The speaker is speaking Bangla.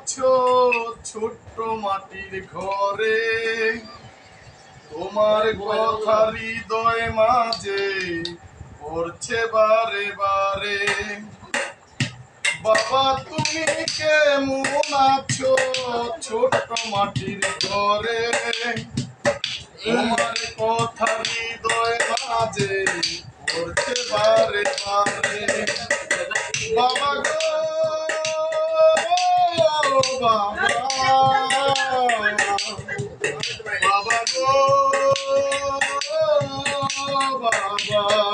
আছো ছোট্ট মাটির ঘরে, তোমার কথা হৃদয় মাঝে পড়ছে বারে বারে। বাবা তুমি কেমন আছো ছোট্ট মাটির ঘরে, তোমার কথা হৃদয় মাঝে পড়ছে বারে বারে। বাবা গো বাবা, বাবা গো বাবা।